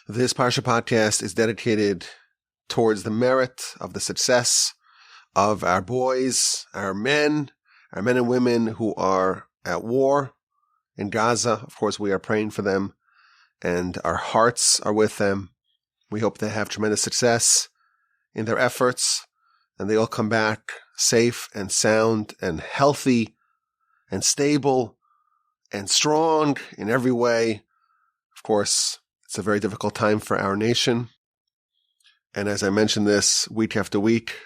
This Parsha Podcast is dedicated towards the merit of the success of our boys, our men and women who are at war in Gaza. Of course, we are praying for them and our hearts are with them. We hope they have tremendous success in their efforts and they all come back safe and sound and healthy and stable and strong in every way. Of course, it's a very difficult time for our nation. And as I mentioned this week after week,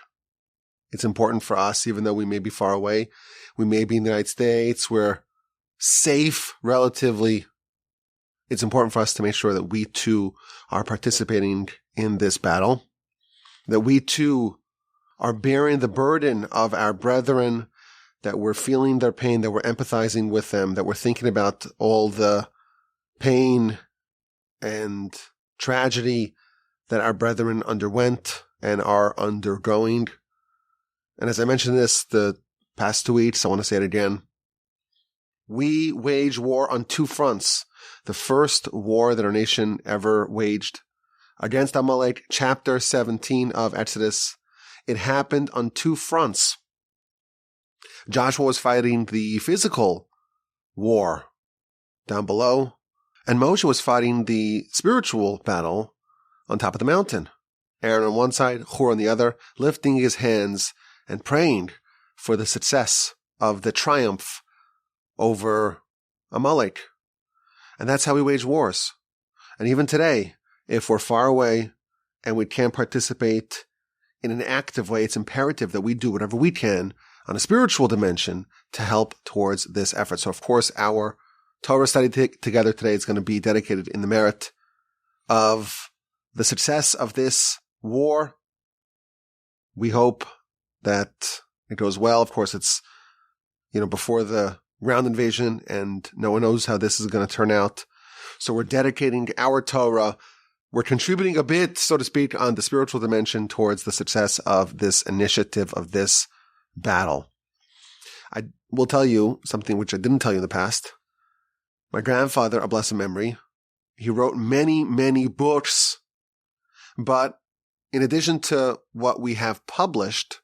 it's important for us, even though we may be far away. We may be in the United States. We're safe relatively. It's important for us to make sure that we too are participating in this battle, that we too are bearing the burden of our brethren, that we're feeling their pain, that we're empathizing with them, that we're thinking about all the pain and tragedy that our brethren underwent and are undergoing. And as I mentioned this the past 2 weeks, I want to say it again. We wage war on two fronts. The first war that our nation ever waged against Amalek, chapter 17 of Exodus, it happened on two fronts. Joshua was fighting the physical war down below, and Moshe was fighting the spiritual battle on top of the mountain. Aaron on one side, Hur on the other, lifting his hands and praying for the success of the triumph over Amalek. And that's how we wage wars. And even today, if we're far away and we can't participate in an active way, it's imperative that we do whatever we can on a spiritual dimension to help towards this effort. So, of course, our Torah study together today is going to be dedicated in the merit of the success of this war. We hope that it goes well. Of course, it's, before the ground invasion and no one knows how this is going to turn out. So we're dedicating our Torah. We're contributing a bit, so to speak, on the spiritual dimension towards the success of this initiative, of this battle. I will tell you something which I didn't tell you in the past. My grandfather, of blessed memory, he wrote many, many books, but in addition to what we have published,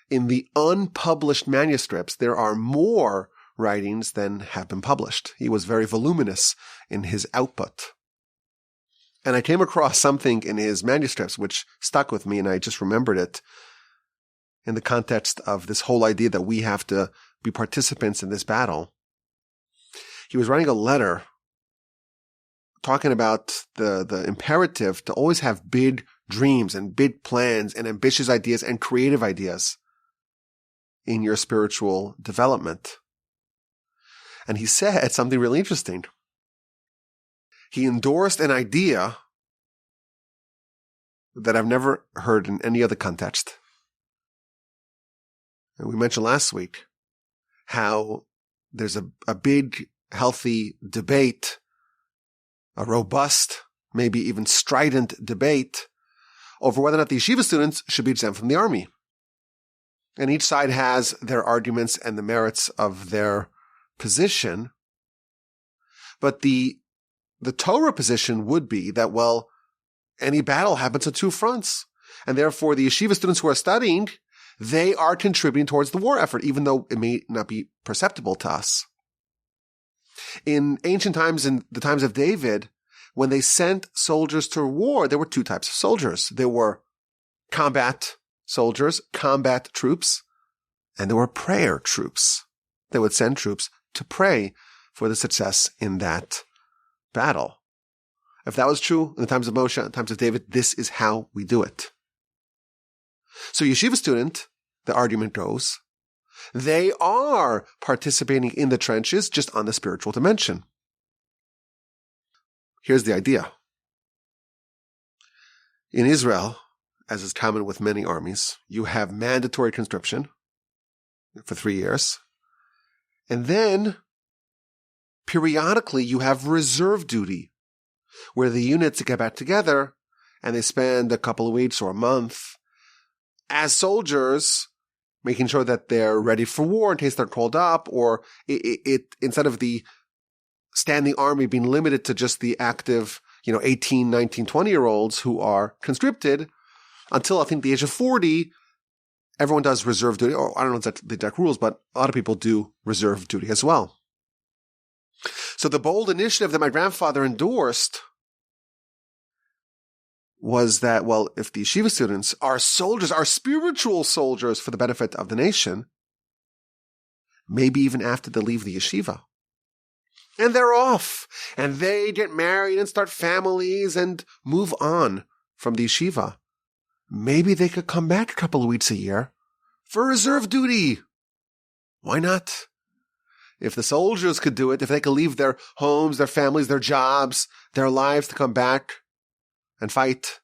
in the unpublished manuscripts, there are more writings than have been published. He was very voluminous in his output. And I came across something in his manuscripts which stuck with me, and I just remembered it in the context of this whole idea that we have to be participants in this battle. He was writing a letter talking about the imperative to always have big dreams and big plans and ambitious ideas and creative ideas in your spiritual development. And he said something really interesting. He endorsed an idea that I've never heard in any other context. And we mentioned last week how there's a big, healthy debate, a robust, maybe even strident debate over whether or not the yeshiva students should be exempt from the army. And each side has their arguments and the merits of their position. But the Torah position would be that, well, any battle happens on two fronts. And therefore, the yeshiva students who are studying, they are contributing towards the war effort, even though it may not be perceptible to us. In ancient times, in the times of David, when they sent soldiers to war, there were two types of soldiers. There were combat soldiers, combat troops, and there were prayer troops. They would send troops to pray for the success in that battle. If that was true in the times of Moshe, in the times of David, this is how we do it. So yeshiva student, the argument goes, they are participating in the trenches just on the spiritual dimension. Here's the idea. In Israel, as is common with many armies, you have mandatory conscription for 3 years. And then, periodically, you have reserve duty, where the units get back together and they spend a couple of weeks or a month as soldiers, making sure that they're ready for war in case they're called up, or it instead of the standing army being limited to just the active 18, 19, 20-year-olds who are conscripted until I think the age of 40. Everyone does reserve duty. Or I don't know the exact rules, but a lot of people do reserve duty as well. So the bold initiative that my grandfather endorsed was that, if the yeshiva students are soldiers, are spiritual soldiers for the benefit of the nation, maybe even after they leave the yeshiva, and they're off, and they get married and start families and move on from the yeshiva, maybe they could come back a couple of weeks a year for reserve duty. Why not? If the soldiers could do it, if they could leave their homes, their families, their jobs, their lives to come back and fight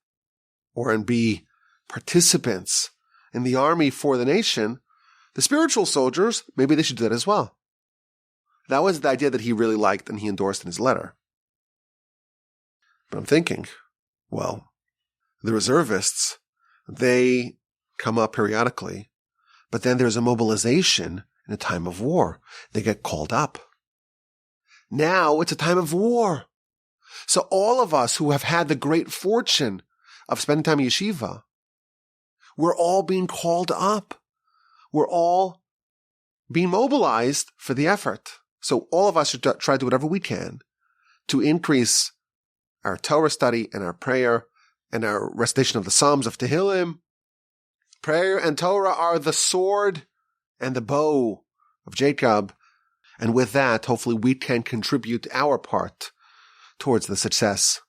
and be participants in the army for the nation, the spiritual soldiers, maybe they should do that as well. That was the idea that he really liked and he endorsed in his letter. But I'm thinking, the reservists, they come up periodically, but then there's a mobilization in a time of war. They get called up. Now it's a time of war. So all of us who have had the great fortune of spending time in yeshiva, we're all being called up. We're all being mobilized for the effort. So all of us should try to do whatever we can to increase our Torah study and our prayer and our recitation of the Psalms of Tehillim. Prayer and Torah are the sword and the bow of Jacob. And with that, hopefully we can contribute our part towards the success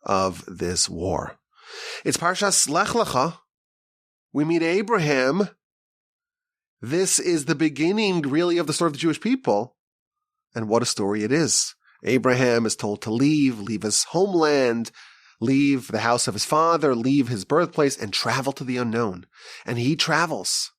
of this war. It's Parsha Lech Lecha. We meet Abraham. This is the beginning, really, of the story of the Jewish people. And what a story it is. Abraham is told to leave his homeland, leave the house of his father, leave his birthplace, and travel to the unknown. And he travels.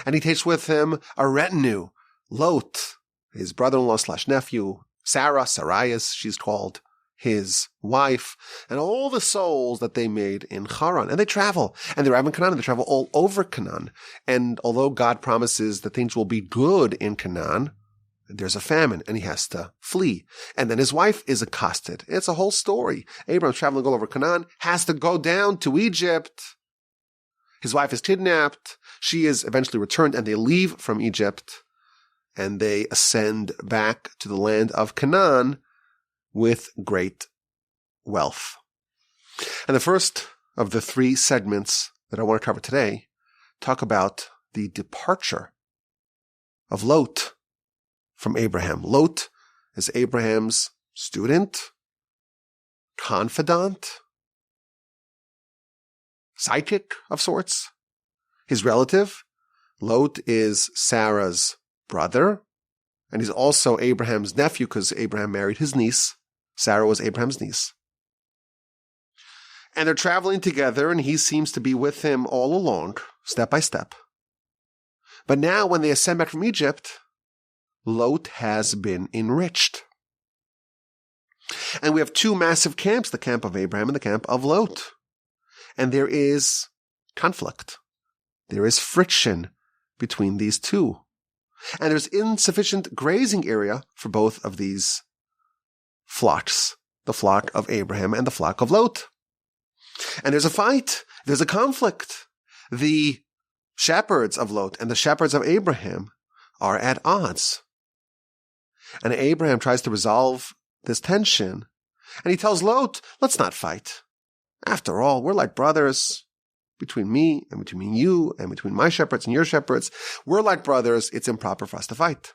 And he takes with him a retinue. Lot, his brother-in-law / nephew, Sarai, as she's called, his wife, and all the souls that they made in Haran. And they travel. And they arrive in Canaan, and they travel all over Canaan. And although God promises that things will be good in Canaan, there's a famine, and he has to flee. And then his wife is accosted. It's a whole story. Abraham's traveling all over Canaan, has to go down to Egypt. His wife is kidnapped. She is eventually returned, and they leave from Egypt, and they ascend back to the land of Canaan with great wealth. And the first of the 3 segments that I want to cover today talk about the departure of Lot from Abraham. Lot is Abraham's student, confidant, sidekick of sorts, his relative. Lot is Sarah's brother, and he's also Abraham's nephew because Abraham married his niece. Sarah was Abraham's niece. And they're traveling together, and he seems to be with him all along, step by step. But now when they ascend back from Egypt, Lot has been enriched. And we have 2 massive camps, the camp of Abraham and the camp of Lot. And there is conflict. There is friction between these 2. And there's insufficient grazing area for both of these flocks, the flock of Abraham and the flock of Lot. And there's a fight. There's a conflict. The shepherds of Lot and the shepherds of Abraham are at odds. And Abraham tries to resolve this tension. And he tells Lot, let's not fight. After all, we're like brothers. Between me and between you and between my shepherds and your shepherds, we're like brothers. It's improper for us to fight.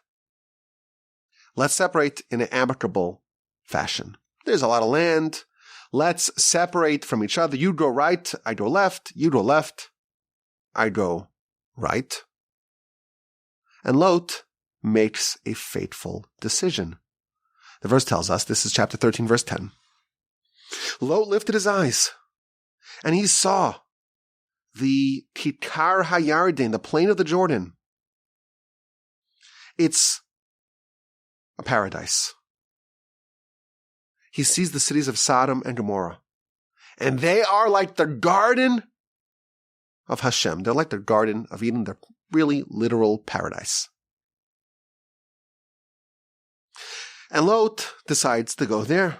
Let's separate in an amicable fashion. There's a lot of land. Let's separate from each other. You go right, I go left. You go left, I go right. And Lot makes a fateful decision. The verse tells us, this is chapter 13, verse 10. Lot lifted his eyes, and he saw the Kikar HaYarden, the plain of the Jordan. It's a paradise. He sees the cities of Sodom and Gomorrah, and they are like the garden of Hashem. They're like the garden of Eden. They're really literal paradise. And Lot decides to go there.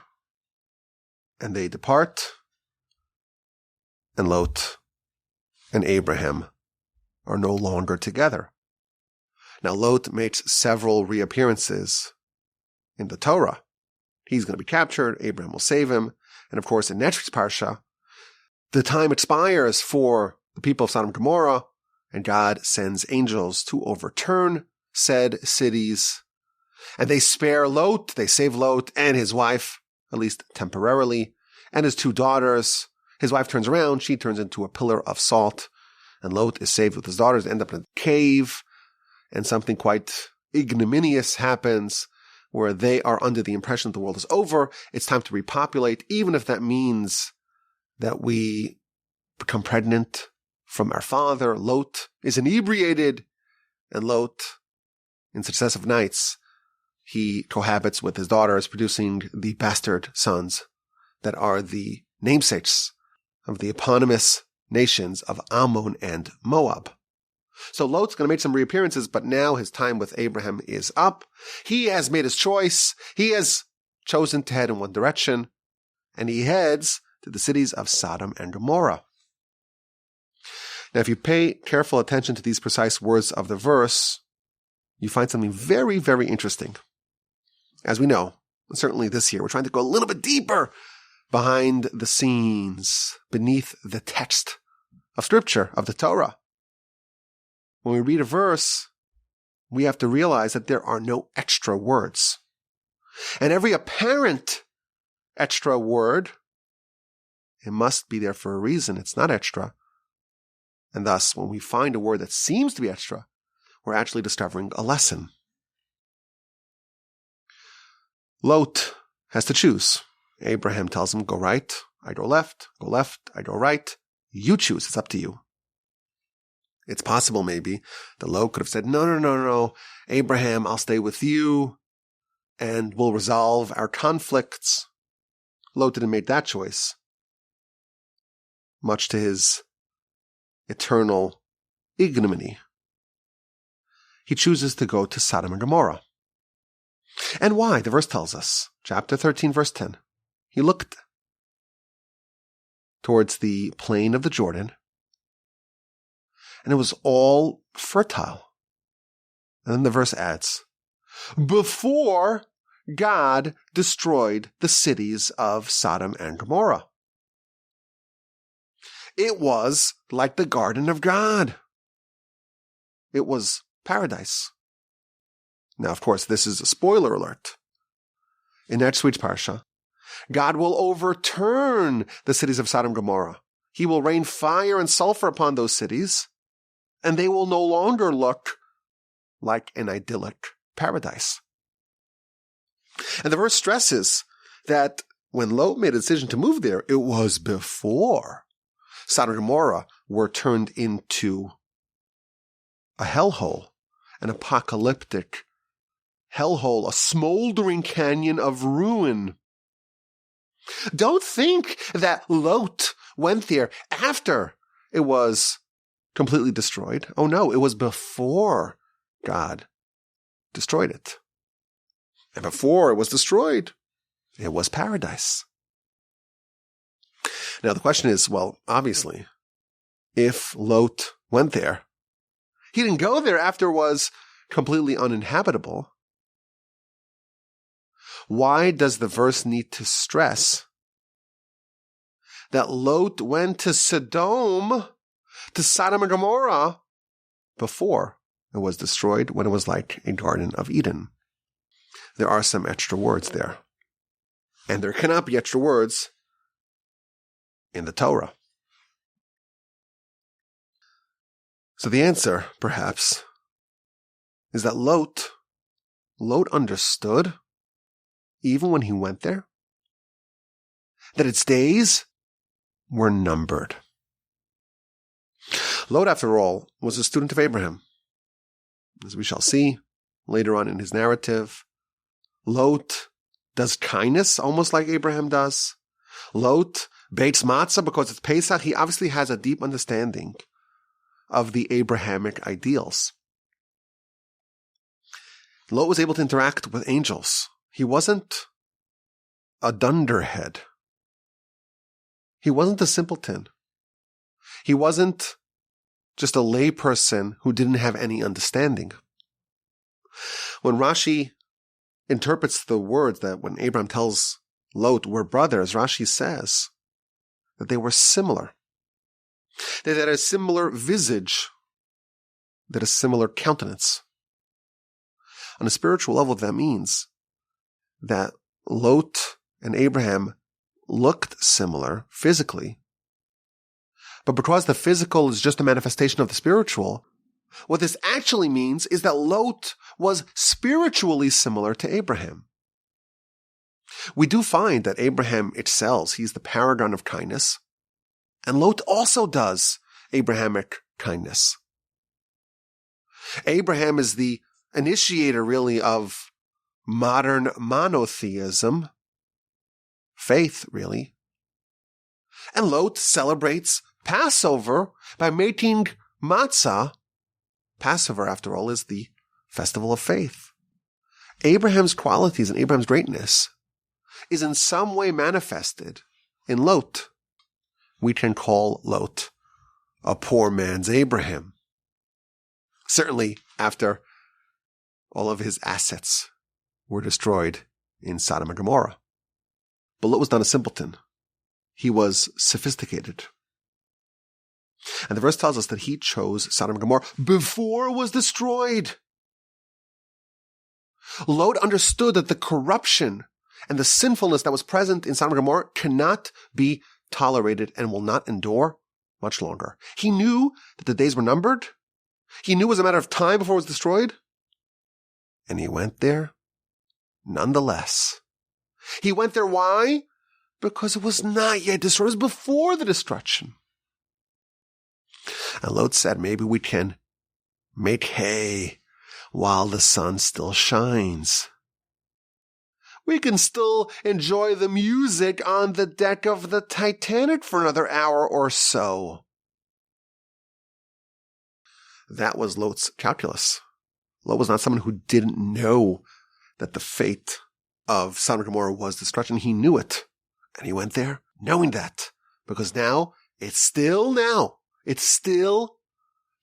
And they depart, and Lot and Abraham are no longer together. Now, Lot makes several reappearances in the Torah. He's going to be captured, Abraham will save him, and of course, in next week's Parsha, the time expires for the people of Sodom and Gomorrah, and God sends angels to overturn said cities. And they spare Lot, they save Lot and his wife, at least temporarily, and his 2 daughters. His wife turns around, she turns into a pillar of salt, and Lot is saved with his daughters, end up in a cave, and something quite ignominious happens, where they are under the impression that the world is over, it's time to repopulate, even if that means that we become pregnant from our father. Lot is inebriated, and Lot, in successive nights, he cohabits with his daughters, producing the bastard sons that are the namesakes of the eponymous nations of Ammon and Moab. So Lot's going to make some reappearances, but now his time with Abraham is up. He has made his choice. He has chosen to head in one direction, and he heads to the cities of Sodom and Gomorrah. Now, if you pay careful attention to these precise words of the verse, you find something very, very interesting. As we know, certainly this year, we're trying to go a little bit deeper behind the scenes, beneath the text of Scripture, of the Torah. When we read a verse, we have to realize that there are no extra words. And every apparent extra word, it must be there for a reason. It's not extra. And thus, when we find a word that seems to be extra, we're actually discovering a lesson. Lot has to choose. Abraham tells him, go right, I go left, I go right. You choose, it's up to you. It's possible, maybe, that Lot could have said, no, Abraham, I'll stay with you, and we'll resolve our conflicts. Lot didn't make that choice, much to his eternal ignominy. He chooses to go to Sodom and Gomorrah. And why? The verse tells us, chapter 13, verse 10. He looked towards the plain of the Jordan, and it was all fertile. And then the verse adds, before God destroyed the cities of Sodom and Gomorrah. It was like the garden of God. It was paradise. Now, of course, this is a spoiler alert. In next week's Parsha, God will overturn the cities of Sodom and Gomorrah. He will rain fire and sulfur upon those cities, and they will no longer look like an idyllic paradise. And the verse stresses that when Lot made a decision to move there, it was before Sodom and Gomorrah were turned into a hellhole, an apocalyptic hellhole, a smoldering canyon of ruin. Don't think that Lot went there after it was completely destroyed. Oh no, it was before God destroyed it. And before it was destroyed, it was paradise. Now the question is, well, obviously, if Lot went there, he didn't go there after it was completely uninhabitable. Why does the verse need to stress that Lot went to Sodom, to Sodom and Gomorrah, before it was destroyed, when it was like a Garden of Eden? There are some extra words there. And there cannot be extra words in the Torah. So the answer, perhaps, is that Lot understood, even when he went there, that its days were numbered. Lot, after all, was a student of Abraham. As we shall see later on in his narrative, Lot does kindness almost like Abraham does. Lot bakes matzah because it's Pesach. He obviously has a deep understanding of the Abrahamic ideals. Lot was able to interact with angels. He wasn't a dunderhead. He wasn't a simpleton. He wasn't just a layperson who didn't have any understanding. When Rashi interprets the words that when Abraham tells Lot, we're brothers, Rashi says that they were similar. They had a similar visage, that a similar countenance. On a spiritual level, that means that Lot and Abraham looked similar physically. But because the physical is just a manifestation of the spiritual, what this actually means is that Lot was spiritually similar to Abraham. We do find that Abraham excels. He's the paragon of kindness. And Lot also does Abrahamic kindness. Abraham is the initiator, really, of modern monotheism, faith, really. And Lot celebrates Passover by making matzah. Passover, after all, is the festival of faith. Abraham's qualities and Abraham's greatness is in some way manifested in Lot. We can call Lot a poor man's Abraham. Certainly after all of his assets were destroyed in Sodom and Gomorrah. But Lot was not a simpleton. He was sophisticated. And the verse tells us that he chose Sodom and Gomorrah before it was destroyed. Lot understood that the corruption and the sinfulness that was present in Sodom and Gomorrah cannot be tolerated and will not endure much longer. He knew that the days were numbered. He knew it was a matter of time before it was destroyed. And he went there nonetheless. He went there, why? Because it was not yet destroyed. It was before the destruction. And Lot said, maybe we can make hay while the sun still shines. We can still enjoy the music on the deck of the Titanic for another hour or so. That was Lot's calculus. Lot was not someone who didn't know that the fate of Sodom and Gomorrah was destruction. He knew it. And he went there knowing that. Because it's still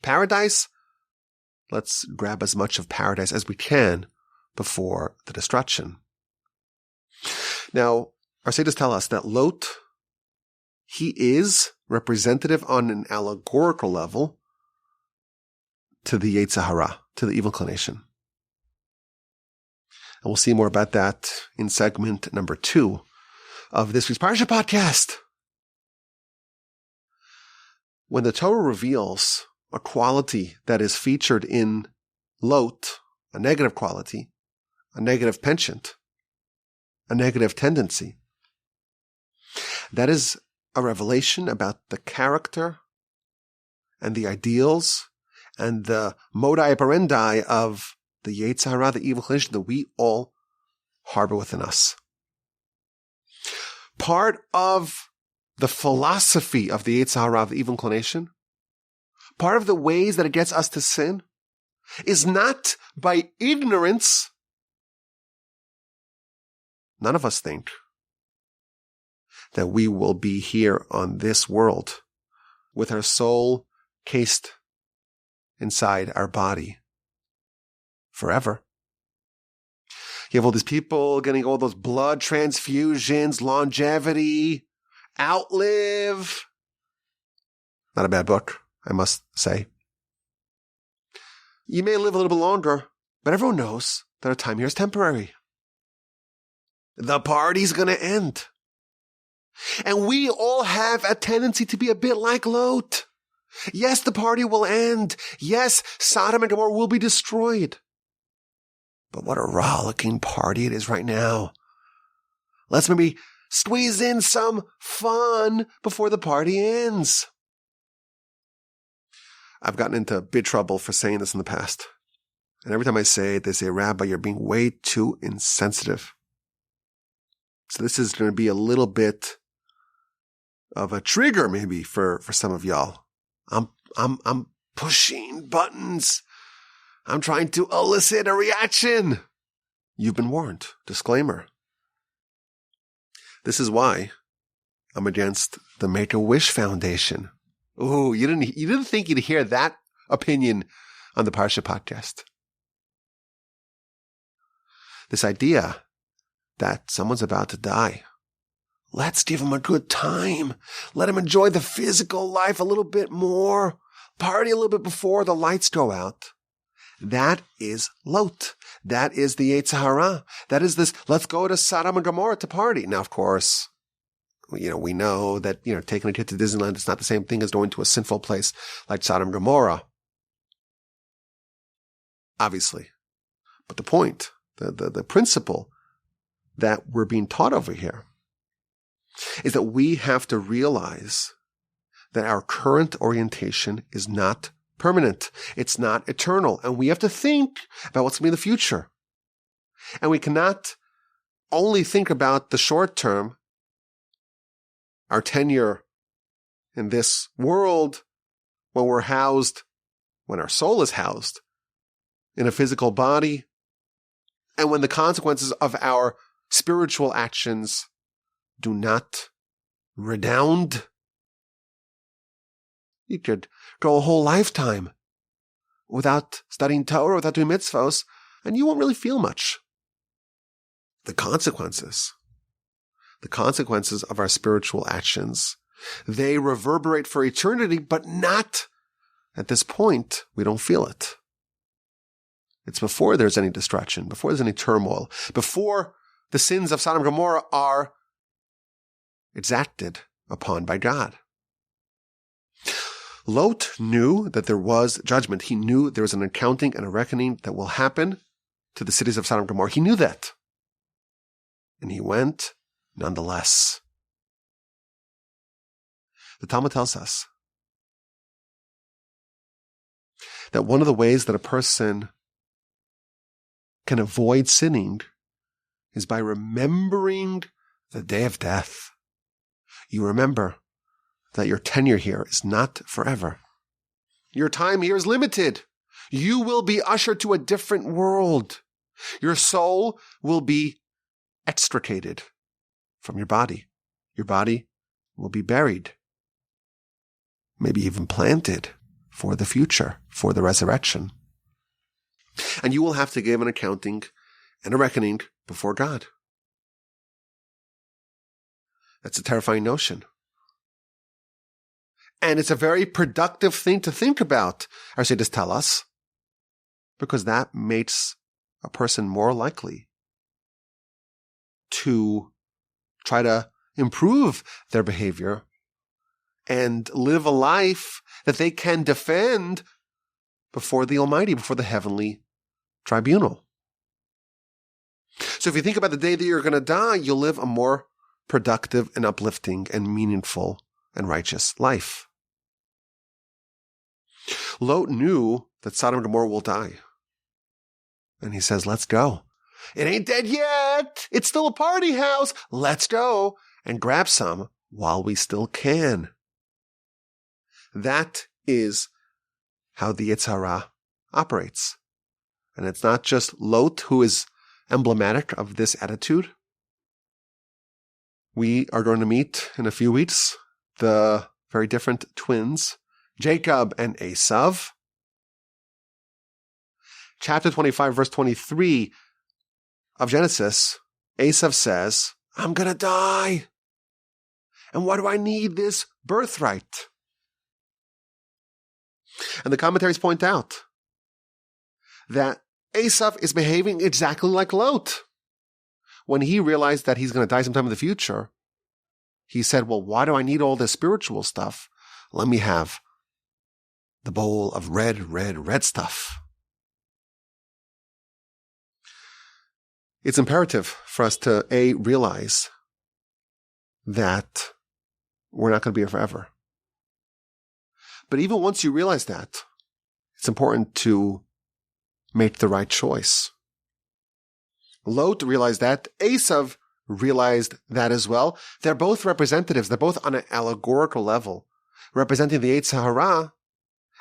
paradise. Let's grab as much of paradise as we can before the destruction. Now, our sages tell us that Lot, he is representative on an allegorical level to the Yetzer Hara, to the evil inclination. And we'll see more about that in segment number 2 of this week's Parsha Podcast. When the Torah reveals a quality that is featured in Lot, a negative quality, a negative penchant, a negative tendency, that is a revelation about the character and the ideals and the modi operandi of the Yetzer Hara, the evil inclination that we all harbor within us. Part of the philosophy of the Yetzer Hara, of the evil inclination, part of the ways that it gets us to sin, is not by ignorance. None of us think that we will be here on this world with our soul cased inside our body forever. You have all these people getting all those blood transfusions, longevity, outlive. Not a bad book, I must say. You may live a little bit longer, but everyone knows that our time here is temporary. The party's going to end. And we all have a tendency to be a bit like Lot. Yes, the party will end. Yes, Sodom and Gomorrah will be destroyed. But what a rollicking party it is right now. Let's maybe squeeze in some fun before the party ends. I've gotten into big trouble for saying this in the past. And every time I say it, they say, Rabbi, you're being way too insensitive. So this is going to be a little bit of a trigger maybe for some of y'all. I'm pushing buttons. I'm trying to elicit a reaction. You've been warned. Disclaimer. This is why I'm against the Make-A-Wish Foundation. Ooh, you didn't think you'd hear that opinion on the Parsha Podcast. This idea that someone's about to die. Let's give him a good time. Let him enjoy the physical life a little bit more. Party a little bit before the lights go out. That is Lot. That is the Yetzer Hara. That is this, let's go to Sodom and Gomorrah to party. Now, of course, we know that, taking a kid to Disneyland is not the same thing as going to a sinful place like Sodom and Gomorrah. Obviously. But the point, the principle that we're being taught over here is that we have to realize that our current orientation is not permanent. It's not eternal. And we have to think about what's going to be in the future. And we cannot only think about the short term, our tenure in this world, when our soul is housed in a physical body, and when the consequences of our spiritual actions do not redound. You could go a whole lifetime without studying Torah, without doing mitzvos, and you won't really feel much. The consequences of our spiritual actions, they reverberate for eternity, but not at this point. We don't feel it. It's before there's any destruction, before there's any turmoil, before the sins of Sodom and Gomorrah are exacted upon by God. Lot knew that there was judgment. He knew there was an accounting and a reckoning that will happen to the cities of Sodom and Gomorrah. He knew that. And he went nonetheless. The Talmud tells us that one of the ways that a person can avoid sinning is by remembering the day of death. You remember that your tenure here is not forever. Your time here is limited. You will be ushered to a different world. Your soul will be extricated from your body. Your body will be buried, maybe even planted for the future, for the resurrection. And you will have to give an accounting and a reckoning before God. That's a terrifying notion. And it's a very productive thing to think about, our sages tell us, because that makes a person more likely to try to improve their behavior and live a life that they can defend before the Almighty, before the heavenly tribunal. So if you think about the day that you're going to die, you'll live a more productive and uplifting and meaningful and righteous life. Lot knew that Sodom and Gomorrah will die. And he says, let's go. It ain't dead yet. It's still a party house. Let's go and grab some while we still can. That is how the Yetzer Hara operates. And it's not just Lot who is emblematic of this attitude. We are going to meet in a few weeks the very different twins, Jacob and Esav. Chapter 25, verse 23 of Genesis, Esav says, I'm going to die. And why do I need this birthright? And the commentaries point out that Esav is behaving exactly like Lot. When he realized that he's going to die sometime in the future, he said, well, why do I need all this spiritual stuff? Let me have the bowl of red stuff. It's imperative for us to, A, realize that we're not going to be here forever. But even once you realize that, it's important to make the right choice. Lot realized that. Esav realized that as well. They're both representatives. They're both on an allegorical level, representing the Yetzer Hara.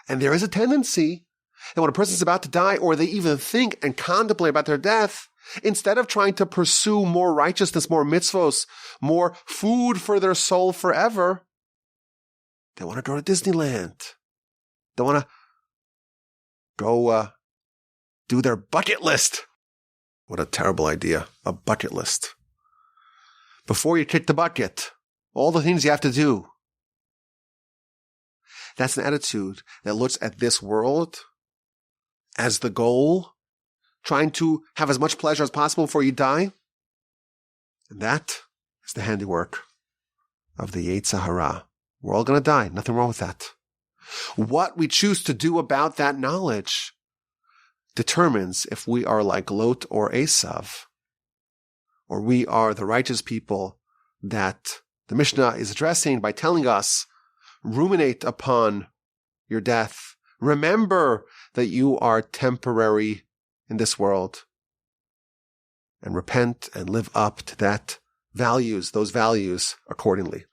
And there is a tendency that when a person's about to die, or they even think and contemplate about their death, instead of trying to pursue more righteousness, more mitzvos, more food for their soul forever, They want to go to Disneyland. They want to go do their bucket list. What a terrible idea, a bucket list. Before you kick the bucket, all the things you have to do. That's an attitude that looks at this world as the goal, trying to have as much pleasure as possible before you die. And that is the handiwork of the Yetzer Hara. We're all going to die. Nothing wrong with that. What we choose to do about that knowledge determines if we are like Lot or Esav, or we are the righteous people that the Mishnah is addressing by telling us, ruminate upon your death. Remember that you are temporary in this world, and repent and live up to those values accordingly.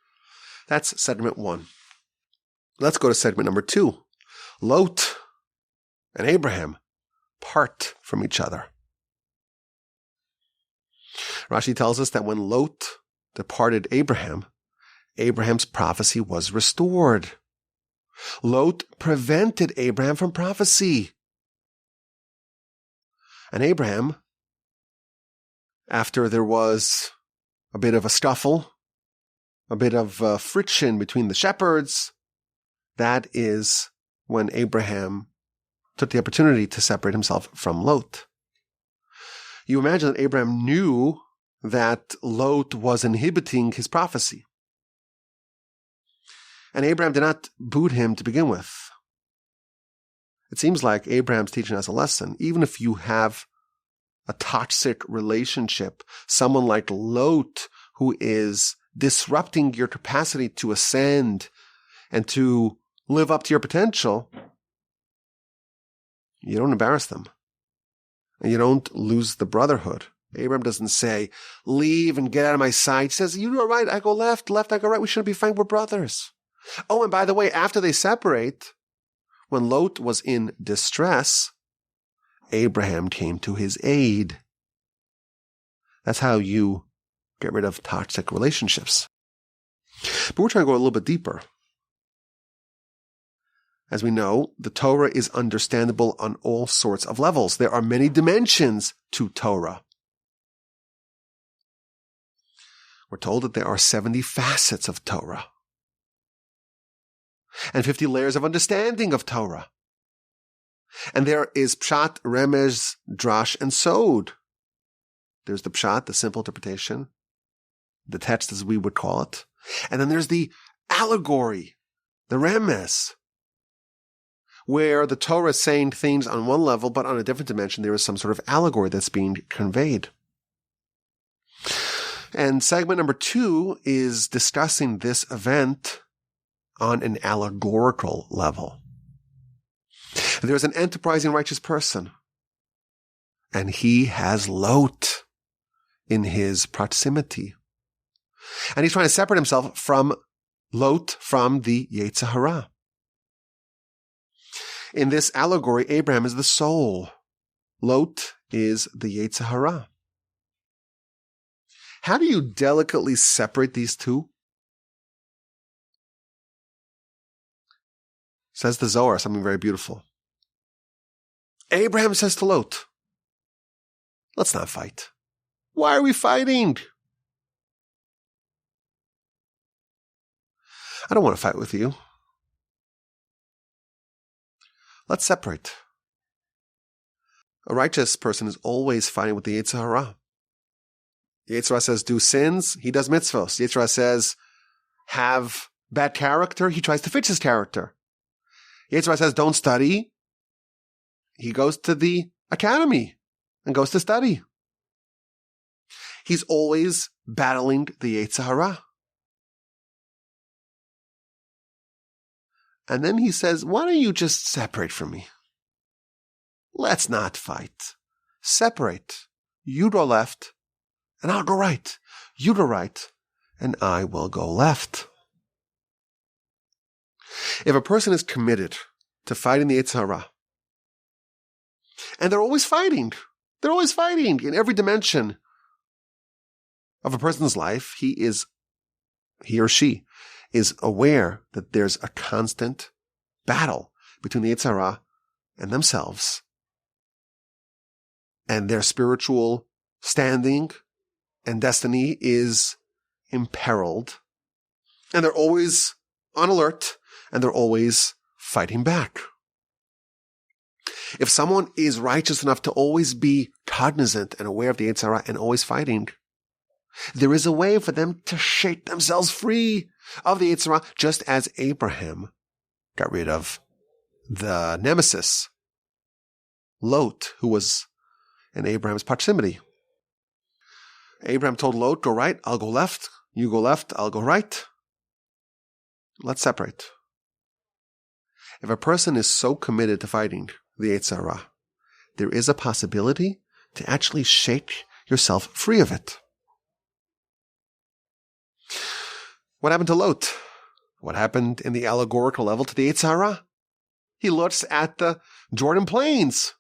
That's segment 1. Let's go to segment number 2. Lot and Abraham part from each other. Rashi tells us that when Lot departed Abraham, Abraham's prophecy was restored. Lot prevented Abraham from prophecy. And Abraham, after there was a bit of a scuffle, a bit of friction between the shepherds, that is when Abraham took the opportunity to separate himself from Lot. You imagine that Abraham knew that Lot was inhibiting his prophecy. And Abraham did not boot him to begin with. It seems like Abraham's teaching us a lesson. Even if you have a toxic relationship, someone like Lot who is disrupting your capacity to ascend and to live up to your potential, you don't embarrass them. And you don't lose the brotherhood. Abraham doesn't say, leave and get out of my sight. He says, you go right, I go left, I go right. We shouldn't be fighting, we're brothers. Oh, and by the way, after they separate, when Lot was in distress, Abraham came to his aid. That's how you get rid of toxic relationships. But we're trying to go a little bit deeper. As we know, the Torah is understandable on all sorts of levels. There are many dimensions to Torah. We're told that there are 70 facets of Torah and 50 layers of understanding of Torah. And there is Pshat, Remez, Drash, and Sod. There's the Pshat, the simple interpretation, the text as we would call it. And then there's the allegory, the Remez, where the Torah is saying things on one level, but on a different dimension, there is some sort of allegory that's being conveyed. And segment number 2 is discussing this event on an allegorical level. There's an enterprising righteous person, and he has Lot in his proximity. And he's trying to separate himself from Lot, from the Yetzer Hara. In this allegory, Abraham is the soul. Lot is the Yetzer Hara. How do you delicately separate these two? Says the Zohar, something very beautiful. Abraham says to Lot, let's not fight. Why are we fighting? I don't want to fight with you. Let's separate. A righteous person is always fighting with the Yetzer Hara. Yetzer Hara says do sins, he does mitzvos. Yetzer Hara says have bad character, he tries to fix his character. Yetzer Hara says don't study, he goes to the academy and goes to study. He's always battling the Yetzer Hara. And then he says, why don't you just separate from me? Let's not fight. Separate. You go left, and I'll go right. You go right, and I will go left. If a person is committed to fighting the Yetzer Hara, and they're always fighting in every dimension of a person's life, he or she is aware that there's a constant battle between the Yetzer Hara and themselves, and their spiritual standing and destiny is imperiled, and they're always on alert, and they're always fighting back. If someone is righteous enough to always be cognizant and aware of the Yetzer Hara and always fighting, there is a way for them to shake themselves free of the Yetzer Hara, just as Abraham got rid of the nemesis, Lot, who was in Abraham's proximity. Abraham told Lot, go right, I'll go left. You go left, I'll go right. Let's separate. If a person is so committed to fighting the Yetzer Hara, there is a possibility to actually shake yourself free of it. What happened to Lot? What happened in the allegorical level to the Yetzer Hara? He looks at the Jordan Plains,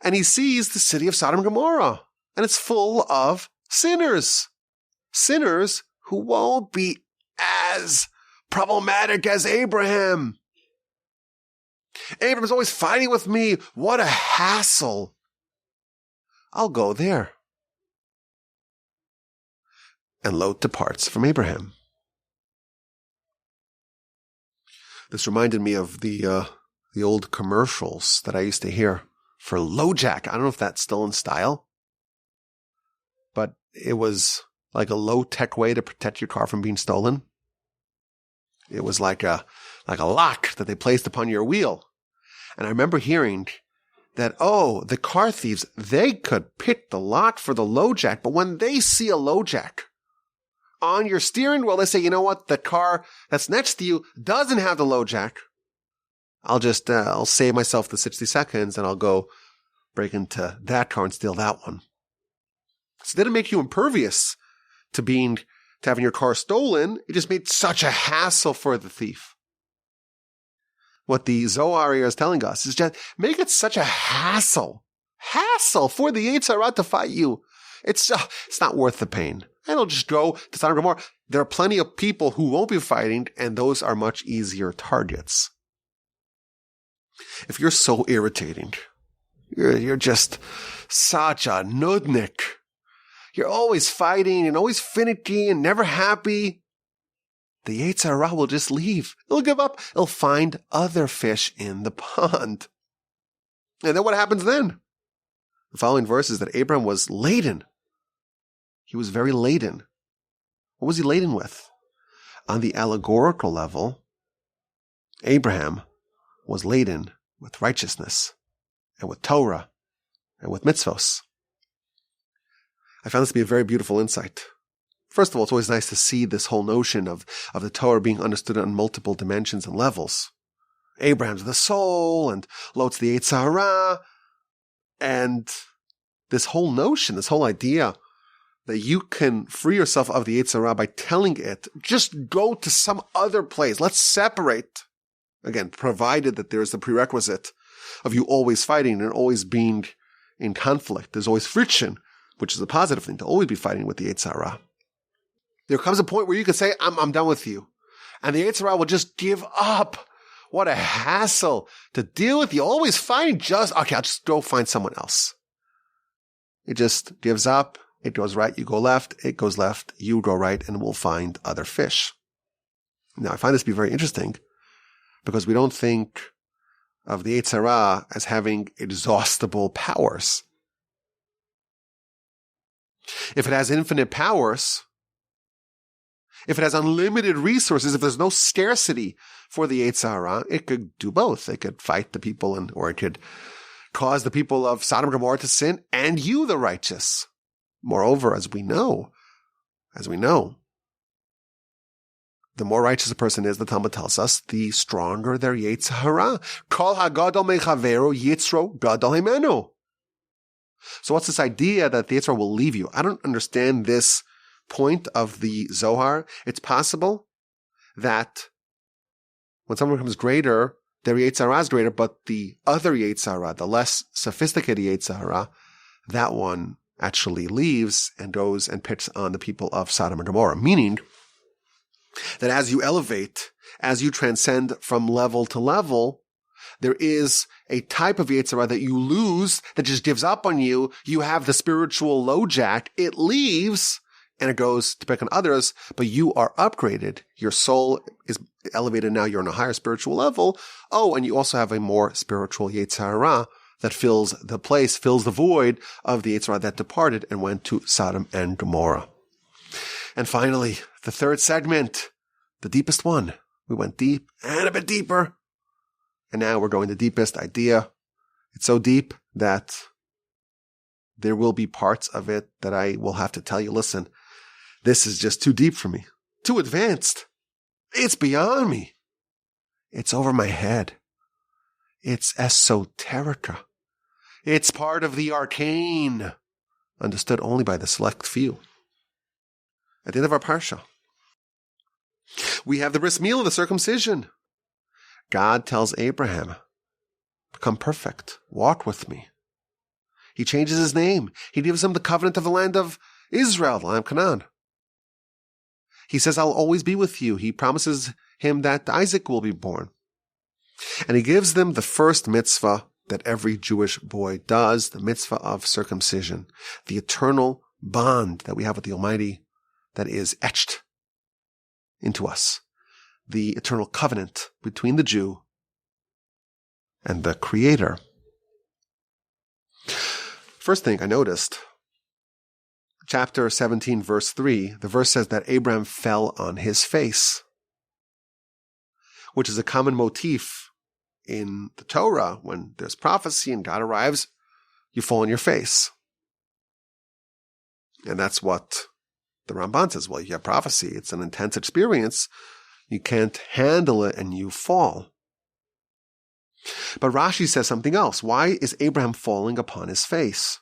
and he sees the city of Sodom and Gomorrah, and it's full of sinners. Sinners who won't be as problematic as Abraham. Abraham's always fighting with me. What a hassle. I'll go there. And Lot departs from Abraham. This reminded me of the old commercials that I used to hear for LoJack. I don't know if that's still in style, but it was like a low-tech way to protect your car from being stolen. It was like a lock that they placed upon your wheel. And I remember hearing that, the car thieves, they could pick the lock for the LoJack, but when they see a LoJack on your steering wheel, they say, you know what, the car that's next to you doesn't have the LoJack. I'll save myself the 60 seconds and I'll go break into that car and steal that one. So it didn't make you impervious to having your car stolen. It just made such a hassle for the thief. What the Zohar is telling us is just make it such a hassle for the Yetzer Hara to fight you. It's not worth the pain. It'll just go to Sodom and Gomorrah. There are plenty of people who won't be fighting, and those are much easier targets. If you're so irritating, you're just such a nudnik. You're always fighting and always finicky and never happy. The Yetzer Hara will just leave. It'll give up. It'll find other fish in the pond. And then what happens then? The following verse is that Abraham was laden. He was very laden. What was he laden with? On the allegorical level, Abraham was laden with righteousness and with Torah and with mitzvos. I found this to be a very beautiful insight. First of all, it's always nice to see this whole notion of the Torah being understood on multiple dimensions and levels. Abraham's the soul, and Lot's the Yetzer Hara, and this whole notion, this whole idea that you can free yourself of the Yetzer Hara by telling it, just go to some other place. Let's separate. Again, provided that there's the prerequisite of you always fighting and always being in conflict. There's always friction, which is a positive thing, to always be fighting with the Yetzer Hara. There comes a point where you can say, I'm done with you. And the Yetzer Hara will just give up. What a hassle to deal with. You always fighting, I'll just go find someone else. It just gives up. It goes right, you go left. It goes left, you go right, and we'll find other fish. Now, I find this to be very interesting because we don't think of the Yetzer Hara as having exhaustible powers. If it has infinite powers, if it has unlimited resources, if there's no scarcity for the Yetzer Hara, it could do both. It could fight the people or it could cause the people of Sodom and Gomorrah to sin and you, the righteous. Moreover, as we know, the more righteous a person is, the Talmud tells us, the stronger their Yetzer Hara. Kol hagadol mechaveru yitzro gadol himenu. So what's this idea that the Yetzer Hara will leave you? I don't understand this point of the Zohar. It's possible that when someone becomes greater, their Yetzer Hara is greater, but the other Yetzer Hara, the less sophisticated Yetzer Hara, that one actually leaves and goes and picks on the people of Sodom and Gomorrah. Meaning, That as you elevate, as you transcend from level to level, there is a type of Yetzer Hara that you lose, that just gives up on you. You have the spiritual low jack. It leaves and it goes to pick on others, but you are upgraded. Your soul is elevated now. You're on a higher spiritual level. Oh, and you also have a more spiritual Yetzer Hara that fills the place, fills the void of the Yetzer Hara that departed and went to Sodom and Gomorrah. And finally, the third segment, the deepest one. We went deep and a bit deeper. And now we're going the deepest idea. It's so deep that there will be parts of it that I will have to tell you, listen, this is just too deep for me, too advanced. It's beyond me. It's over my head. It's esoterica. It's part of the arcane, understood only by the select few. At the end of our parsha, we have the bris milah, the circumcision. God tells Abraham, become perfect, walk with me. He changes his name. He gives him the covenant of the land of Israel, the land of Canaan. He says, I'll always be with you. He promises him that Isaac will be born. And he gives them the first mitzvah that every Jewish boy does, the mitzvah of circumcision, the eternal bond that we have with the Almighty that is etched into us, the eternal covenant between the Jew and the Creator. First thing I noticed, chapter 17, verse 3, the verse says that Abraham fell on his face, which is a common motif in the Torah. When there's prophecy and God arrives, you fall on your face. And that's what the Ramban says. Well, you have prophecy. It's an intense experience. You can't handle it and you fall. But Rashi says something else. Why is Abraham falling upon his face?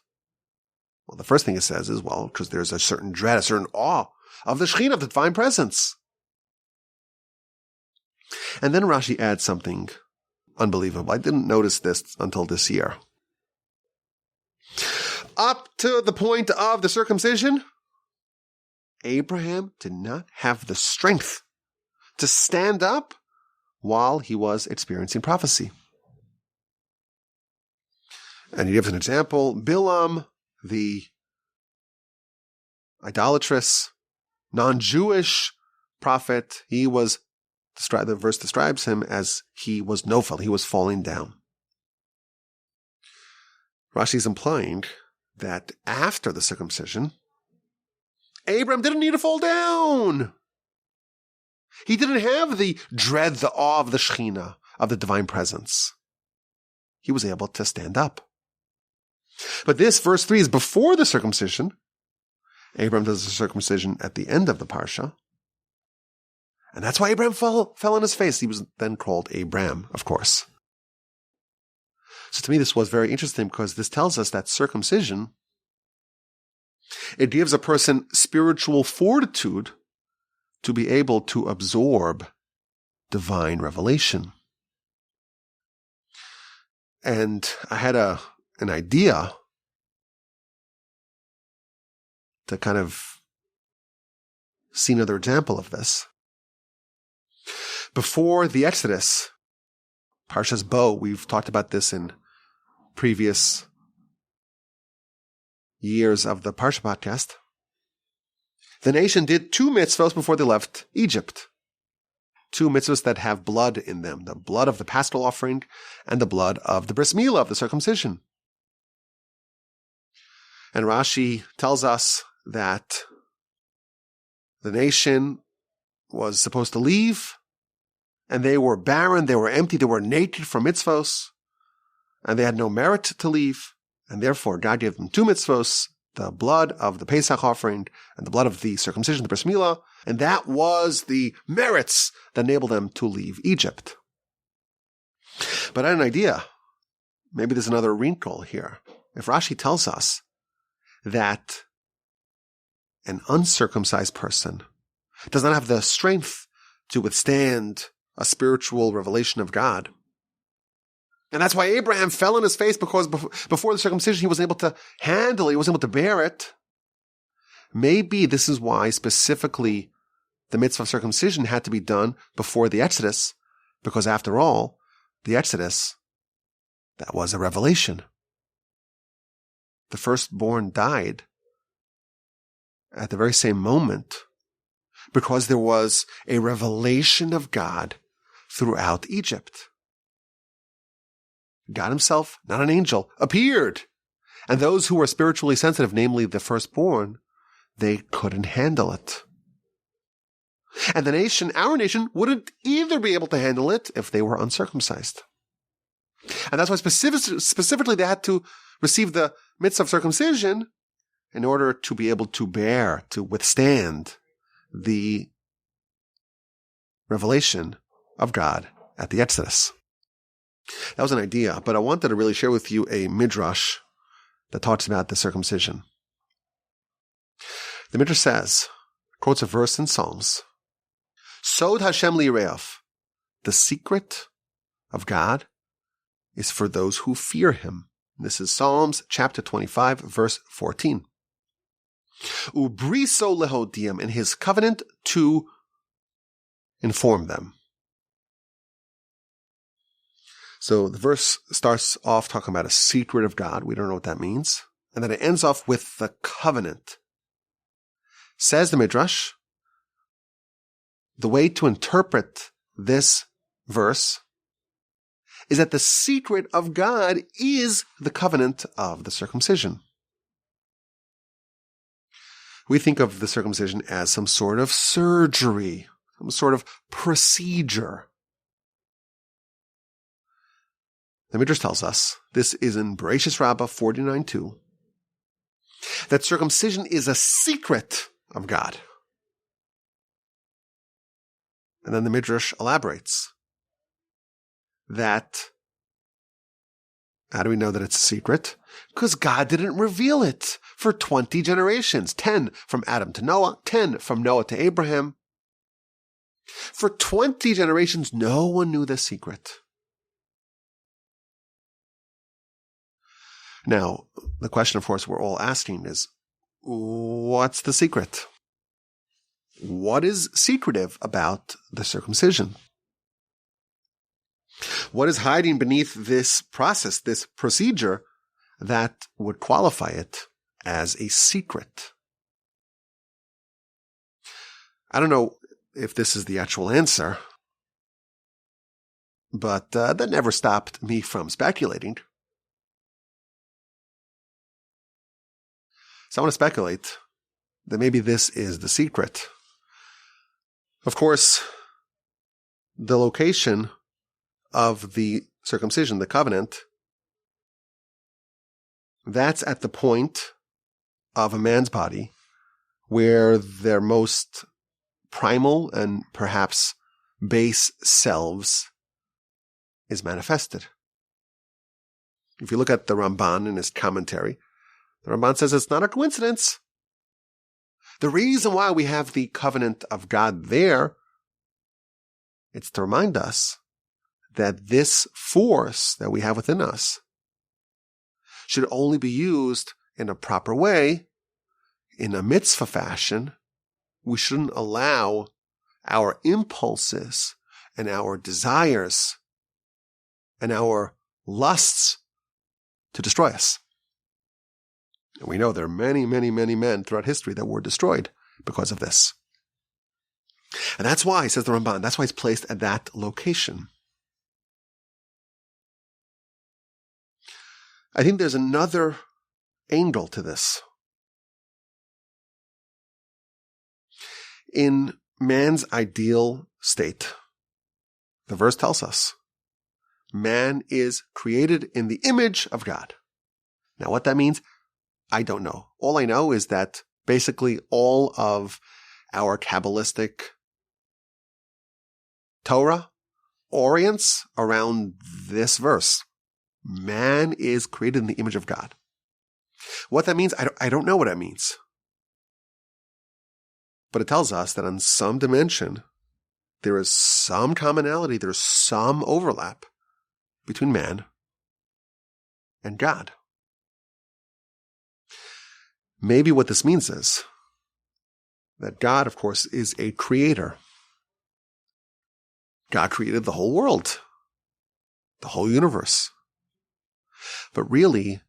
Well, the first thing it says is, well, because there's a certain dread, a certain awe of the Shekhinah, of the divine presence. And then Rashi adds something unbelievable. I didn't notice this until this year. Up to the point of the circumcision, Abraham did not have the strength to stand up while he was experiencing prophecy. And he gives an example. Bilam, the idolatrous, non-Jewish prophet, the verse describes him as he was nofel, he was falling down. Rashi is implying that after the circumcision, Abraham didn't need to fall down. He didn't have the dread, the awe of the Shekhinah, of the divine presence. He was able to stand up. But this, verse 3, is before the circumcision. Abraham does the circumcision at the end of the Parsha. And that's why Abraham fell on his face. He was then called Abram, of course. So to me, this was very interesting because this tells us that circumcision, it gives a person spiritual fortitude to be able to absorb divine revelation. And I had an idea to kind of see another example of this. Before the Exodus, Parshas Bo, we've talked about this in previous years of the Parsha Podcast. The nation did 2 mitzvahs before they left Egypt. 2 mitzvahs that have blood in them, the blood of the paschal offering and the blood of the bris milah, of the circumcision. And Rashi tells us that the nation was supposed to leave, and they were barren, they were empty, they were naked from mitzvos, and they had no merit to leave, and therefore God gave them 2 mitzvos, the blood of the Pesach offering and the blood of the circumcision, the bris milah, and that was the merits that enabled them to leave Egypt. But I had an idea. Maybe there's another wrinkle here. If Rashi tells us that an uncircumcised person does not have the strength to withstand a spiritual revelation of God, and that's why Abraham fell on his face, because before the circumcision he wasn't able to handle it, he wasn't able to bear it. Maybe this is why specifically the mitzvah of circumcision had to be done before the Exodus, because after all, the Exodus, that was a revelation. The firstborn died at the very same moment because there was a revelation of God throughout Egypt. God himself, not an angel, appeared. And those who were spiritually sensitive, namely the firstborn, they couldn't handle it. And the nation, our nation, wouldn't either be able to handle it if they were uncircumcised. And that's why specifically they had to receive the mitzvah of circumcision in order to be able to bear, to withstand the revelation of God at the Exodus. That was an idea, but I wanted to really share with you a midrash that talks about the circumcision. The midrash says, quotes a verse in Psalms, Sod Hashem li'reaf, the secret of God is for those who fear him. This is Psalms chapter 25, verse 14. Ubriso lehodiam, in his covenant to inform them. So the verse starts off talking about a secret of God. We don't know what that means. And then it ends off with the covenant. Says the Midrash, the way to interpret this verse is that the secret of God is the covenant of the circumcision. We think of the circumcision as some sort of surgery, some sort of procedure. The Midrash tells us, this is in Bereshis Rabbah 49:2, that circumcision is a secret of God. And then the Midrash elaborates that, how do we know that it's a secret? Because God didn't reveal it for 20 generations. 10 from Adam to Noah, 10 from Noah to Abraham. For 20 generations, no one knew the secret. Now, the question, of course, we're all asking is, what's the secret? What is secretive about the circumcision? What is hiding beneath this process, this procedure, that would qualify it as a secret? I don't know if this is the actual answer, but that never stopped me from speculating. So I want to speculate that maybe this is the secret. Of course, the location of the circumcision, the covenant, that's at the point of a man's body where their most primal and perhaps base selves is manifested. If you look at the Ramban in his commentary, the Ramban says it's not a coincidence. The reason why we have the covenant of God there, it's to remind us that this force that we have within us should only be used in a proper way, in a mitzvah fashion. We shouldn't allow our impulses and our desires and our lusts to destroy us. And we know there are many, many, many men throughout history that were destroyed because of this. And that's why, says the Ramban, that's why it's placed at that location. I think there's another angle to this. In man's ideal state, the verse tells us, man is created in the image of God. Now what that means, I don't know. All I know is that basically all of our Kabbalistic Torah orients around this verse. Man is created in the image of God. What that means, I don't know what that means. But it tells us that on some dimension, there is some commonality, there's some overlap between man and God. Maybe what this means is that God, of course, is a creator. God created the whole world, the whole universe. But really,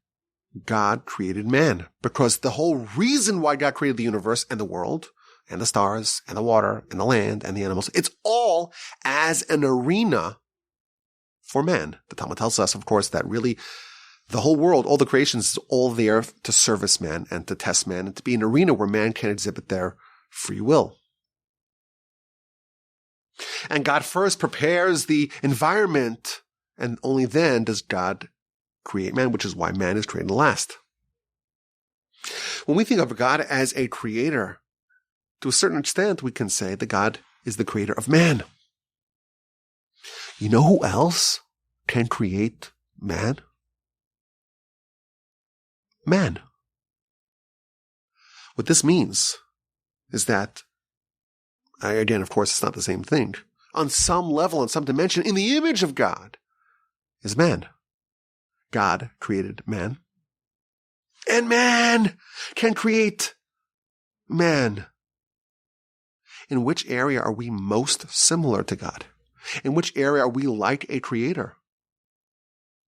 God created man, because the whole reason why God created the universe and the world and the stars and the water and the land and the animals, it's all as an arena for man. The Talmud tells us, of course, that really the whole world, all the creations, is all there to service man and to test man and to be an arena where man can exhibit their free will. And God first prepares the environment, and only then does God create man, which is why man is created last. When we think of God as a creator, to a certain extent, we can say that God is the creator of man. You know who else can create man? Man. What this means is that, again, of course, it's not the same thing. On some level, on some dimension, in the image of God is man. God created man. And man can create man. In which area are we most similar to God? In which area are we like a creator?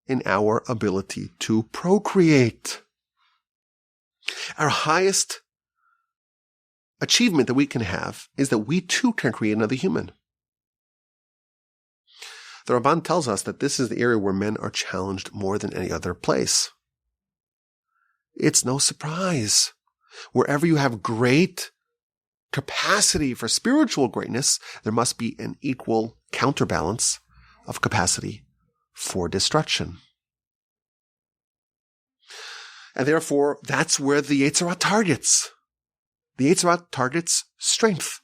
In our ability to procreate. Our highest achievement that we can have is that we too can create another human. The Ramban tells us that this is the area where men are challenged more than any other place. It's no surprise. Wherever you have great capacity for spiritual greatness, there must be an equal counterbalance of capacity for destruction. And therefore, that's where the Yetzer Hara targets. The Yetzer Hara targets strength.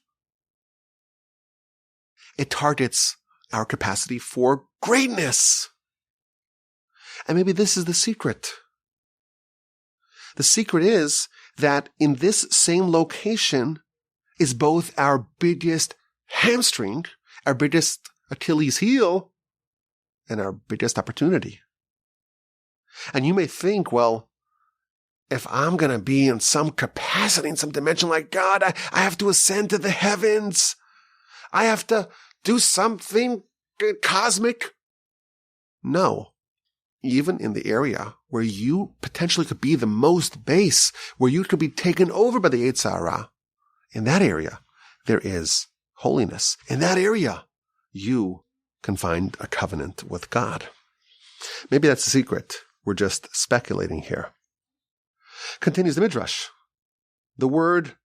It targets our capacity for greatness. And maybe this is the secret. The secret is that in this same location is both our biggest hamstring, our biggest Achilles heel, and our biggest opportunity. And you may think, well, if I'm going to be in some capacity, in some dimension like God, I have to ascend to the heavens. I have to do something cosmic. No. Even in the area where you potentially could be the most base, where you could be taken over by the Yetzer Hara, in that area, there is holiness. In that area, you can find a covenant with God. Maybe that's the secret. We're just speculating here. Continues the Midrash. The word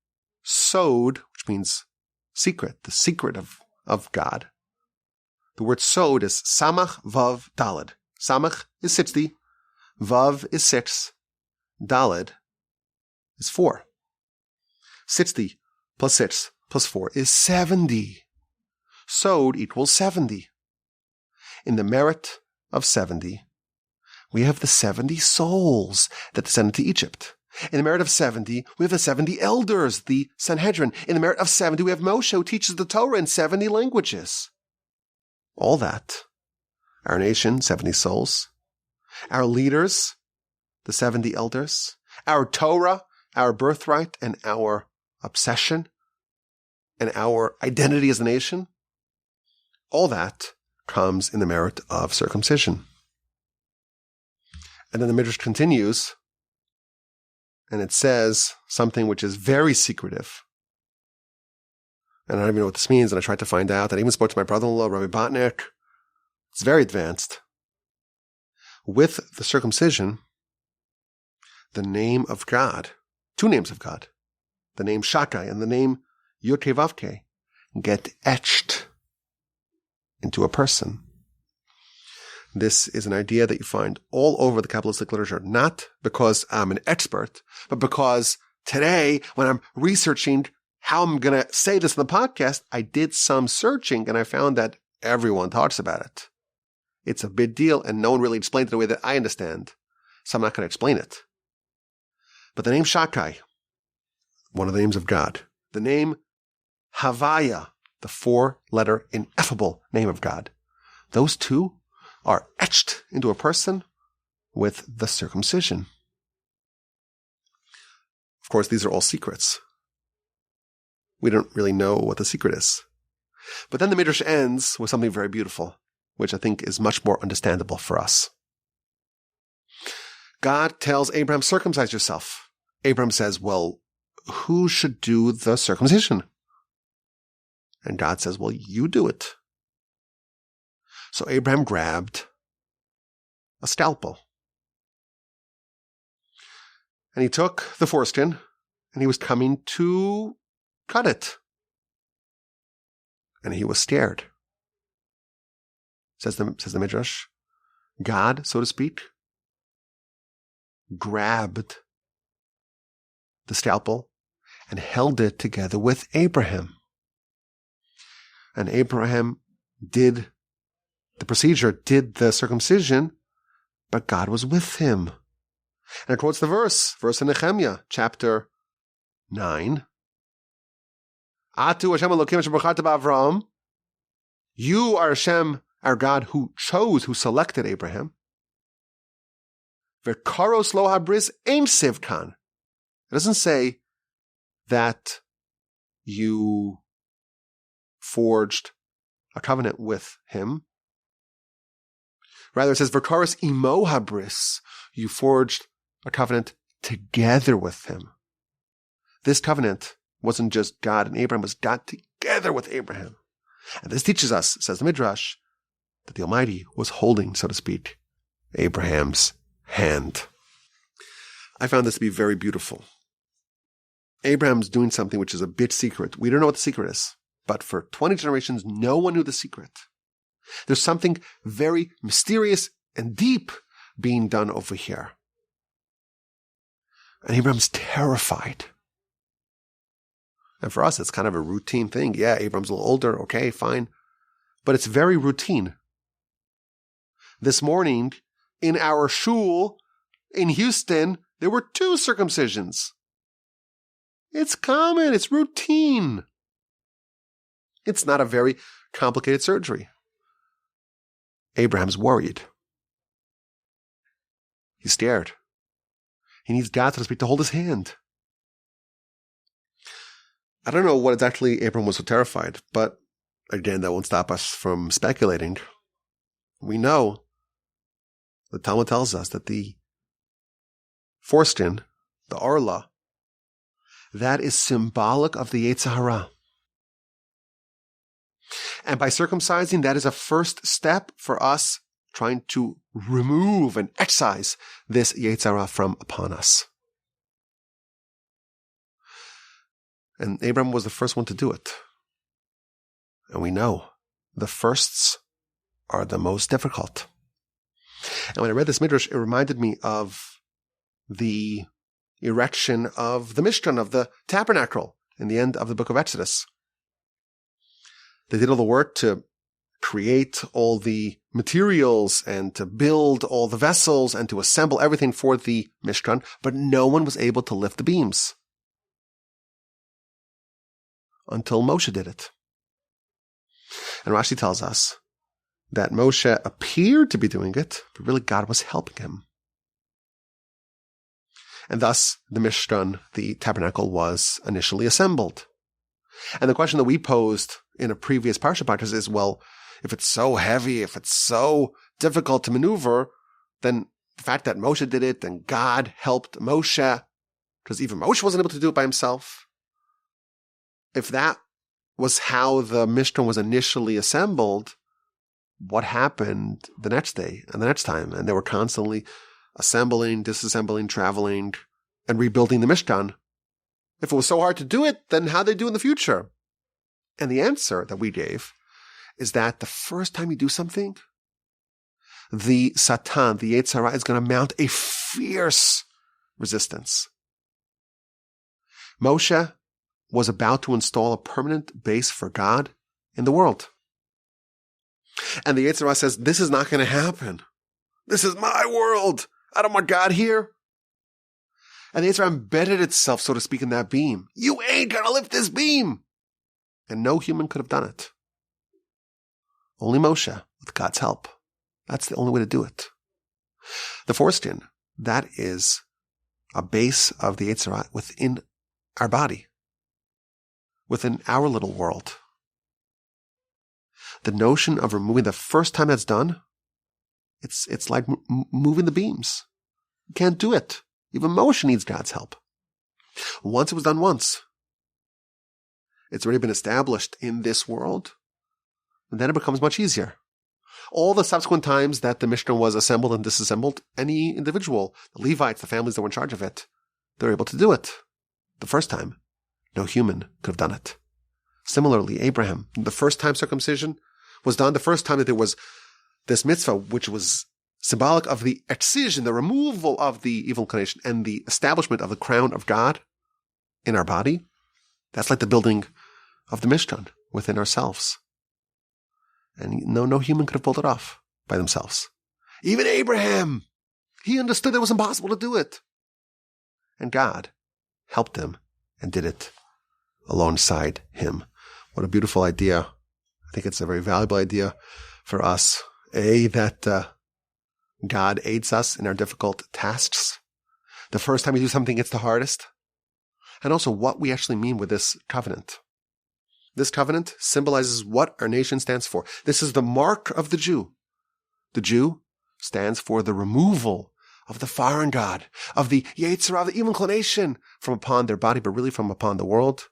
sod, which means secret, the secret of God. The word sod is samach, vav, daled. Samach is 60, vav is 6, daled is 4. 60 plus 6 plus 4 is 70. Sod equals 70. In the merit of 70, we have the 70 souls that descended to Egypt. In the merit of 70, we have the 70 elders, the Sanhedrin. In the merit of 70, we have Moshe, who teaches the Torah in 70 languages. All that. Our nation, 70 souls. Our leaders, the 70 elders. Our Torah, our birthright, and our obsession, and our identity as a nation. All that comes in the merit of circumcision. And then the Midrash continues, and it says something which is very secretive. And I don't even know what this means, and I tried to find out. I even spoke to my brother-in-law, Rabbi Botnick. It's very advanced. With the circumcision, the name of God, two names of God, the name Shakai and the name Yud-Kei Vav-Kei, get etched into a person. This is an idea that you find all over the Kabbalistic literature, not because I'm an expert, but because today, when I'm researching how I'm going to say this in the podcast, I did some searching and I found that everyone talks about it. It's a big deal and no one really explained it the way that I understand, so I'm not going to explain it. But the name Shakai, one of the names of God, the name Havaya, the 4-letter ineffable name of God, those two are etched into a person with the circumcision. Of course, these are all secrets. We don't really know what the secret is. But then the Midrash ends with something very beautiful, which I think is much more understandable for us. God tells Abraham, circumcise yourself. Abraham says, well, who should do the circumcision? And God says, well, you do it. So Abraham grabbed a scalpel. And he took the foreskin, and he was coming to cut it. And he was scared. Says the Midrash, God, so to speak, grabbed the scalpel and held it together with Abraham. And Abraham did the circumcision, but God was with him. And it quotes the verse in Nehemiah, chapter 9. Atu Hashem Elokim asher bacharta b'Avraham. You are Hashem, our God, who selected Abraham. V'karos lo habris ein sivkan. It doesn't say that you forged a covenant with him. Rather, it says, V'karos imo habris. You forged a covenant together with him. This covenant wasn't just God and Abraham, it was God together with Abraham. And this teaches us, says the Midrash, that the Almighty was holding, so to speak, Abraham's hand. I found this to be very beautiful. Abraham's doing something which is a bit secret. We don't know what the secret is, but for 20 generations, no one knew the secret. There's something very mysterious and deep being done over here. And Abraham's terrified. And for us, it's kind of a routine thing. Yeah, Abraham's a little older. Okay, fine. But it's very routine. This morning, in our shul in Houston, there were 2 circumcisions. It's common. It's routine. It's not a very complicated surgery. Abraham's worried. He's scared. He needs God, so to speak, to hold his hand. I don't know what exactly Abraham was so terrified, but again, that won't stop us from speculating. We know, the Talmud tells us that the foreskin, the orla, that is symbolic of the Yetzer Hara. And by circumcising, that is a first step for us trying to remove and excise this Yetzer Hara from upon us. And Abraham was the first one to do it. And we know the firsts are the most difficult. And when I read this Midrash, it reminded me of the erection of the Mishkan, of the tabernacle, in the end of the book of Exodus. They did all the work to create all the materials and to build all the vessels and to assemble everything for the Mishkan, but no one was able to lift the beams until Moshe did it. And Rashi tells us that Moshe appeared to be doing it, but really God was helping him. And thus, the Mishkan, the tabernacle, was initially assembled. And the question that we posed in a previous Parsha Podcast is, well, if it's so heavy, if it's so difficult to maneuver, then the fact that Moshe did it, then God helped Moshe, because even Moshe wasn't able to do it by himself. If that was how the Mishkan was initially assembled, what happened the next day and the next time? And they were constantly assembling, disassembling, traveling, and rebuilding the Mishkan. If it was so hard to do it, then how'd they do in the future? And the answer that we gave is that the first time you do something, the Satan, the Yetzer Hara, is going to mount a fierce resistance. Moshe was about to install a permanent base for God in the world. And the Yetzer Hara says, this is not going to happen. This is my world. I don't want God here. And the Yetzer Hara embedded itself, so to speak, in that beam. You ain't going to lift this beam. And no human could have done it. Only Moshe, with God's help. That's the only way to do it. The foreskin, that is a base of the Yetzer Hara within our body. within our little world. The notion of removing the first time that's done, it's like moving the beams. You can't do it. Even Moshe needs God's help. Once it was done once. It's already been established in this world. And then it becomes much easier. All the subsequent times that the Mishnah was assembled and disassembled, any individual, the Levites, the families that were in charge of it, they were able to do it. The first time, no human could have done it. Similarly, Abraham, the first time circumcision was done, the first time that there was this mitzvah, which was symbolic of the excision, the removal of the evil inclination, and the establishment of the crown of God in our body. That's like the building of the Mishkan within ourselves. And no human could have pulled it off by themselves. Even Abraham, he understood it was impossible to do it. And God helped him and did it alongside him. What a beautiful idea. I think it's a very valuable idea for us. That God aids us in our difficult tasks. The first time we do something, it's the hardest. And also what we actually mean with this covenant. This covenant symbolizes what our nation stands for. This is the mark of the Jew. The Jew stands for the removal of the foreign god, of the Yetzirah, of the evil inclination from upon their body, but really from upon the world,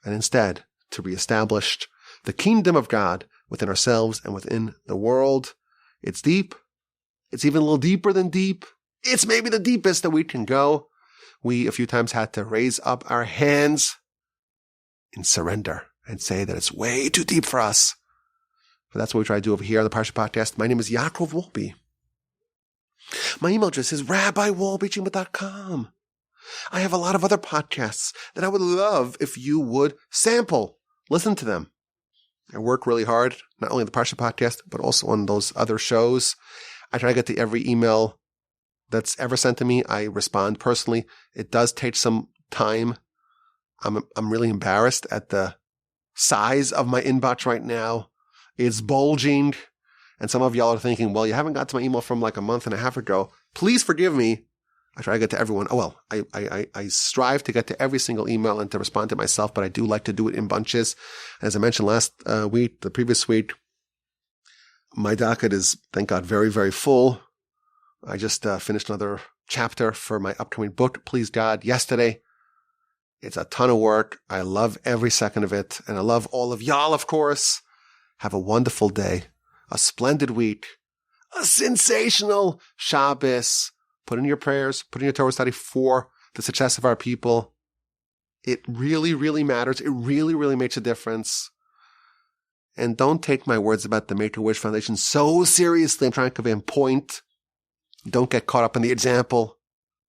and instead to reestablish the kingdom of God within ourselves and within the world. It's deep. It's even a little deeper than deep. It's maybe the deepest that we can go. We a few times had to raise up our hands in surrender and say that it's way too deep for us. But that's what we try to do over here on the Parsha Podcast. My name is Yaakov Wolbe. My email address is rabbiwolbe@gmail.com. I have a lot of other podcasts that I would love if you would sample. Listen to them. I work really hard, not only on the Parsha Podcast, but also on those other shows. I try to get to every email that's ever sent to me. I respond personally. It does take some time. I'm really embarrassed at the size of my inbox right now. It's bulging. And some of y'all are thinking, well, you haven't got to my email from like a month and a half ago. Please forgive me. I try to get to everyone. Oh, well, I strive to get to every single email and to respond to myself, but I do like to do it in bunches. As I mentioned the previous week, my docket is, thank God, very, very full. I just finished another chapter for my upcoming book, Please God, yesterday. It's a ton of work. I love every second of it. And I love all of y'all, of course. Have a wonderful day, a splendid week, a sensational Shabbos. Put in your prayers, put in your Torah study for the success of our people. It really, really matters. It really, really makes a difference. And don't take my words about the Make-A-Wish Foundation so seriously. I'm trying to convey a point. Don't get caught up in the example.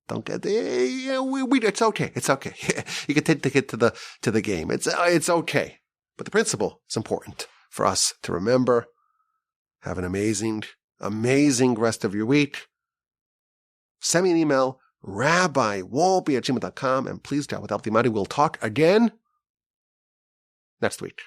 Don't get it's okay. It's okay. You can take it to the game. It's okay. But the principle is important for us to remember. Have an amazing rest of your week. Send me an email, rabbiwolbe@gmail.com, and please, God, with help the Almighty, we'll talk again next week.